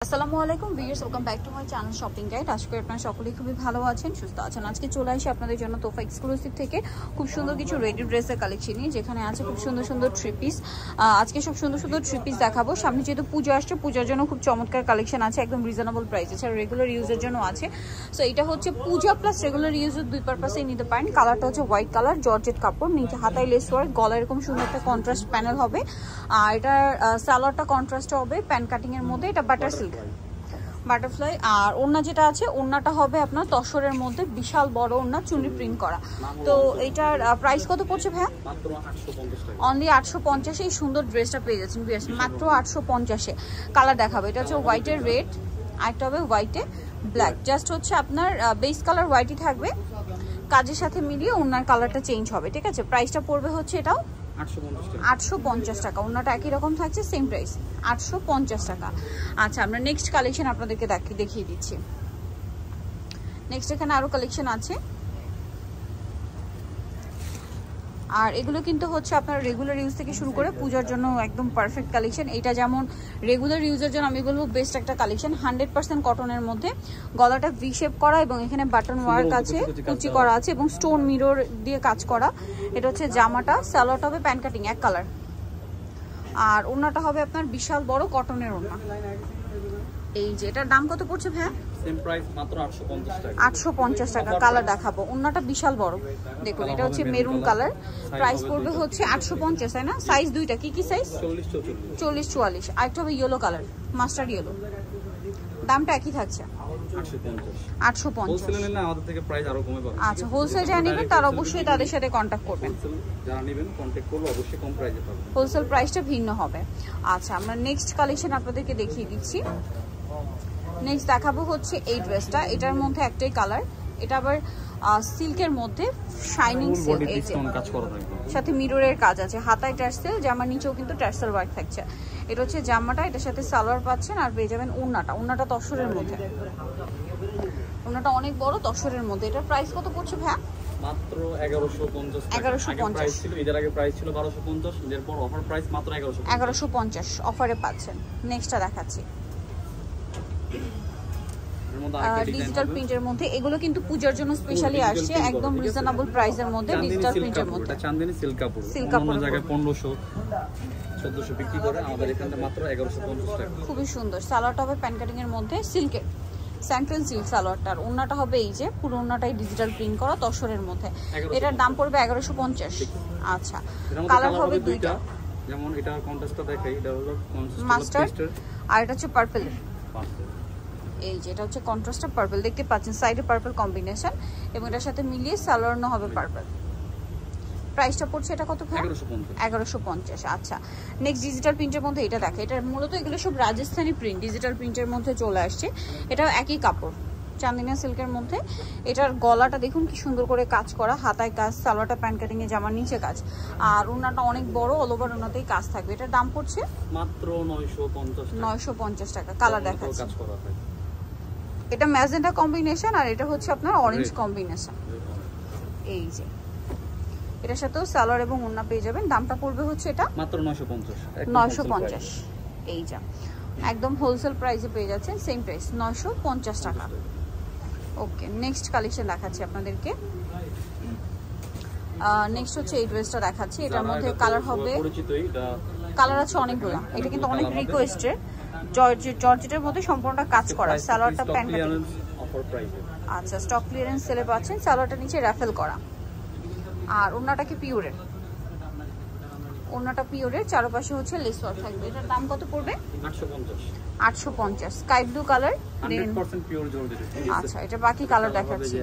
আসসালামু আলাইকুম viewers, welcome back to my channel shopping guide. আশা করি আপনারা সকলেই খুবই ভালো আছেন, সুস্থ আছেন। আজকে চলে আসি আপনাদের জন্য তোফা এক্সক্লুসিভ থেকে খুব সুন্দর কিছু রেডি ড্রেসের কালেকশন নিয়ে, যেখানে আছে খুব সুন্দর সুন্দর থ্রি পিস। আজকে সব সুন্দর সুন্দর থ্রি পিস দেখাবো। সামনে যেহেতু পুজো আসছে, পূজার জন্য খুব চমৎকার কালেকশন আছে, একদম রিজনেবল প্রাইস আছে, আর রেগুলার ইউজের জন্য আছে। সো এটা হচ্ছে পূজা প্লাস রেগুলার ইউজের দুই পারপাসেই নিতে পারেন। কালারটা হচ্ছে হোয়াইট কালার, জর্জেট কাপড়, নিচে হাতায় লেস ওয়ার্ক, গলা এরকম সুন্দর একটা কন্ট্রাস্ট প্যানেল হবে। আর এটার সালোয়ারটা কন্ট্রাস্ট হবে প্যান কাটিং এর মধ্যে, এটা বাটার সিল্ক বাটারফ্লাই। আর ওড়না যেটা আছে, ওড়নাটা হবে আপনার তসরের মধ্যে, বিশাল বড় ওড়না, চুনরি প্রিন্ট করা। তো এইটার প্রাইস কত পড়ছে ভাইয়া? অনলি 850। এই সুন্দর ড্রেসটা পেয়ে যাচ্ছেন মাত্র 850-এ। কালার দেখাবো, এটা হচ্ছে হোয়াইটের রেড, আরেকটা হবে হোয়াইটে ব্ল্যাক। জাস্ট হচ্ছে আপনার বেস কালার হোয়াইটই থাকবে, কাজের সাথে মিলিয়ে ওড়নার কালারটা চেঞ্জ হবে, ঠিক আছে? প্রাইসটা পড়বে হচ্ছে এটাও 850 টাকা। ওড়নাটা একই রকম থাকছে, সেম প্রাইস 850 টাকা। আচ্ছা, আমরা নেক্সট কালেকশন আপনাদেরকে দেখিয়ে দিচ্ছি। নেক্সট এখানে আরো কালেকশন আছে, আর এগুলো কিন্তু হচ্ছে আপনার রেগুলার ইউজ থেকে শুরু করে পূজার জন্য একদম পারফেক্ট কালেকশন। এটা যেমন রেগুলার ইউজের জন্য আমি বলবো বেস্ট একটা কালেকশন, 100% কটনের মধ্যে। গলাটা ভি শেপ করা এবং এখানে বাটন ওয়ার্ক আছে, কুচি করা আছে এবং স্টোন মিরর দিয়ে কাজ করা। এটা হচ্ছে জামাটা, সালোয়ারটা হবে প্যান কাটিং এক কালার, আর ওড়নাটা হবে আপনার বিশাল বড় কটনের ওড়না। এই যে এটার দাম কত পড়ছে ভাইয়া? সেম প্রাইস মাত্র 850 টাকা। কালার দেখাবো, ওড়নাটা বিশাল বড়, দেখুন এটা হচ্ছে মেরুন কালার। প্রাইস পড়বে হচ্ছে 850, তাই না? সাইজ দুইটা, কি কি সাইজ? 40 44। আরেকটা হবে ইয়েলো কালার, মাস্টার্ড ইয়েলো। দামটা একই থাকছে 850। হোলসেলে নিলে আমাদের থেকে প্রাইস আরো কমে পাবেন। আচ্ছা, হোলসেল যারা নেবেন তারা অবশ্যই তাদের সাথে কন্টাক্ট করবেন। যারা নেবেন কন্টাক্ট করলে অবশ্যই কম প্রাইসে পাবেন, হোলসেল প্রাইসটা ভিন্ন হবে। আচ্ছা, আমরা নেক্সট কালেকশন আপনাদেরকে দেখিয়ে দিচ্ছি। নেক্সট দেখাবো হচ্ছে এই ড্রেসটা, এটার মধ্যে একটাই কালার, এটা আবার সিল্কের মধ্যে শাইনিং সিল্ক, এই যে কাজ করা থাকবে, সাথে মিররের কাজ আছে, হাতায় টার্সেল, জামার নিচেও কিন্তু টার্সেল ওয়ার্ক থাকছে। এটা হচ্ছে জামাটা, এটার সাথে সালোয়ার পাচ্ছেন, আর পেয়ে যাবেন ওড়নাটা। ওড়নাটা তসরের মধ্যে, ওড়নাটা অনেক বড় তসরের মধ্যে। এটার প্রাইস কত পড়ছে ভাইয়া? মাত্র 1150 টাকা। 1150 প্রাইস ছিল, এর আগে প্রাইস ছিল 1250, এরপর অফার প্রাইস মাত্র 1150 অফারে পাচ্ছেন। নেক্সটটা দেখাচ্ছি, ডিজিটাল প্রিন্টের মধ্যে। এগুলো কিন্তু পূজার জন্য স্পেশালি আসছে, একদম রিজনেবল প্রাইসের মধ্যে, ডিজিটাল প্রিন্টের মধ্যে। এটা চাঁদনি সিল্ক কাপড়, অন্য জায়গায় 1500 1400 বিক্রি করে, আমাদের এখানে মাত্র 1150 টাকা। খুবই সুন্দর। সালোয়ারটা হবে প্যান কাটিং এর মধ্যে, সিল্কের স্যান্ট্রেল সিল্ক সালোয়ারটার। ওড়নাটা হবে এই যে পুরো ওড়নাটাই ডিজিটাল প্রিন্ট করা তসরের মধ্যে। এটার দাম পড়বে 1150। আচ্ছা, কালার হবে দুইটা, যেমন এটার কন্ট্রাস্টটা দেখাই, এটা হলো মাস্টার্ড আর এটা হচ্ছে পার্পল। এই যে এটা হচ্ছে কন্ট্রাস্টটা পার্পল, দেখতে পাচ্ছেন সাইডে পার্পল কম্বিনেশন, এবং এটার সাথে মিলিয়ে সালোয়ারও হবে পার্পল। প্রাইসটা পড়ছে এটা কত? 1150। আচ্ছা, নেক্সট ডিজিটাল প্রিন্টের মধ্যে এটা দেখে, এটা মূলত এগুলো সব রাজস্থানি প্রিন্ট ডিজিটাল প্রিন্টের মধ্যে চলে আসছে। এটাও একই কাপড়, চান্দিনা সিল্কের মধ্যে। এটার গলাটা দেখুন কি সুন্দর করে কাজ করা, হাতায় কাজ, সালোয়ারটা প্যান কাটিং এ, জামার নিচে কাজ, আর ওড়নাটা অনেক বড়, অল ওভার ওড়নাতেই কাজ থাকবে। এটার দাম পড়ছে মাত্র 950 টাকা। কালার দেখাচ্ছি, এটা ম্যাজেন্টা কম্বিনেশন, আর এটা হচ্ছে আপনার অরেঞ্জ কম্বিনেশন। এই যে এটার সাথেও সালোয়ার এবং ওড়না পেয়ে যাবেন। দামটা পড়বে হচ্ছে এটা মাত্র 950। এই যা একদম হোলসেল প্রাইসে পেয়ে যাচ্ছেন, সেম প্রাইস 950 টাকা। ওকে, নেক্সট কালেকশন দেখাচ্ছি আপনাদেরকে। নেক্সট হচ্ছে এই ড্রেসটা দেখাচ্ছি, এটার মধ্যে কালার হবে, কালার আছে অনেকগুলো। এটা কিন্তু অনেক রিকোয়েস্টের, জর্জেটের মধ্যে সম্পূর্ণটা কাজ করা, সালোয়ারটা প্যান কাটিং। আচ্ছা, স্টক ক্লিয়ারেন্স সেলে পাচ্ছেন, সালোয়ারটা নিচে রাফেল করা, আর ওড়নাটা কি পিওরের, ওড়নাটা পিওরের, চারপাশে হচ্ছে লেস ওয়ার্ক থাকবে। এটার দাম কত পড়বে? 850। Sky blue colour, 100% pure georgette. আচ্ছা, এটা বাকি কালার দেখাচ্ছি,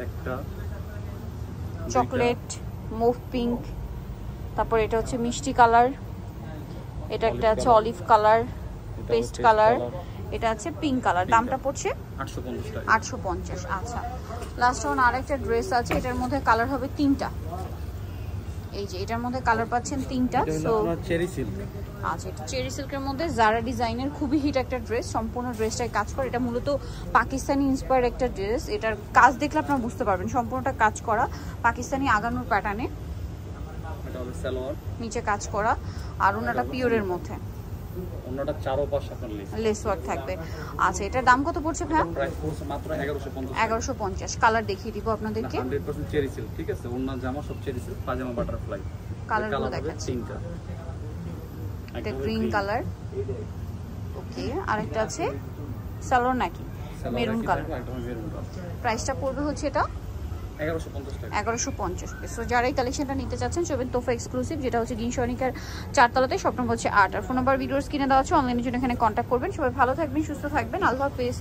চকলেট, মুভ পিঙ্ক, তারপর এটা হচ্ছে মিষ্টি কালার, এটা একটা আছে অলিভ কালার, পেস্ট কালার, এটা আছে পিঙ্ক কালার। দামটা পড়ছে 850। আচ্ছা, লাস্ট ওয়ান আরেকটা ড্রেস আছে, এটার মধ্যে কালার হবে তিনটা। এই যে এটার মধ্যে কালার পাচ্ছেন তিনটা। সো চেরি সিল্ক, আচ্ছা, এটা চেরি সিল্কের মধ্যে জারা ডিজাইনের খুবই হিট একটা ড্রেস, সম্পূর্ণ ড্রেসটাই কাজ করে। এটা মূলত পাকিস্তানি ইন্সপায়ার্ড একটা ড্রেস, এটার কাজ দেখলে আপনারা বুঝতে পারবেন সম্পূর্ণটা কাজ করা পাকিস্তানি আগানোর প্যাটার্নে, এটা হবে সালোয়ার, নিচে কাজ করা, আর ওনাটা পিওরের মধ্যে। অন্যটা চারপাশ আপনার লেস ওয়ার্ক থাকবে। আচ্ছা, এটার দাম কত পড়ছে ভাই? প্রাইস পড়ছে মাত্র 1150। কালার দেখিয়ে দিব আপনাদেরকে। 100% চেরি সিল্ক, ঠিক আছে? ওন্না জামা সব চেরি সিল্ক, পাজামা বাটারফ্লাই। কালারগুলো দেখাচ্ছি। এটা গ্রিন কালার, ওকে। আরেকটা আছে সালোয়ার নাকি মেরুন কালার। প্রাইসটা পড়বে হচ্ছে এটা 1150 টাকা। সো যারা এই কালেকশনটা নিতে চাচ্ছেন চলবেন তোফা এক্সক্লুসিভ, যেটা হচ্ছে গিনসনিকার 4 তলাতে, শপ নম্বর হচ্ছে 8। আর ফোন নাম্বার ভিডিওস কিনে দেওয়া আছে, অনলাইনের জন্য এখানে কন্ট্যাক্ট করবেন। সবাই ভালো থাকবেন, সুস্থ থাকবেন, আল্লাহ হাফেজ।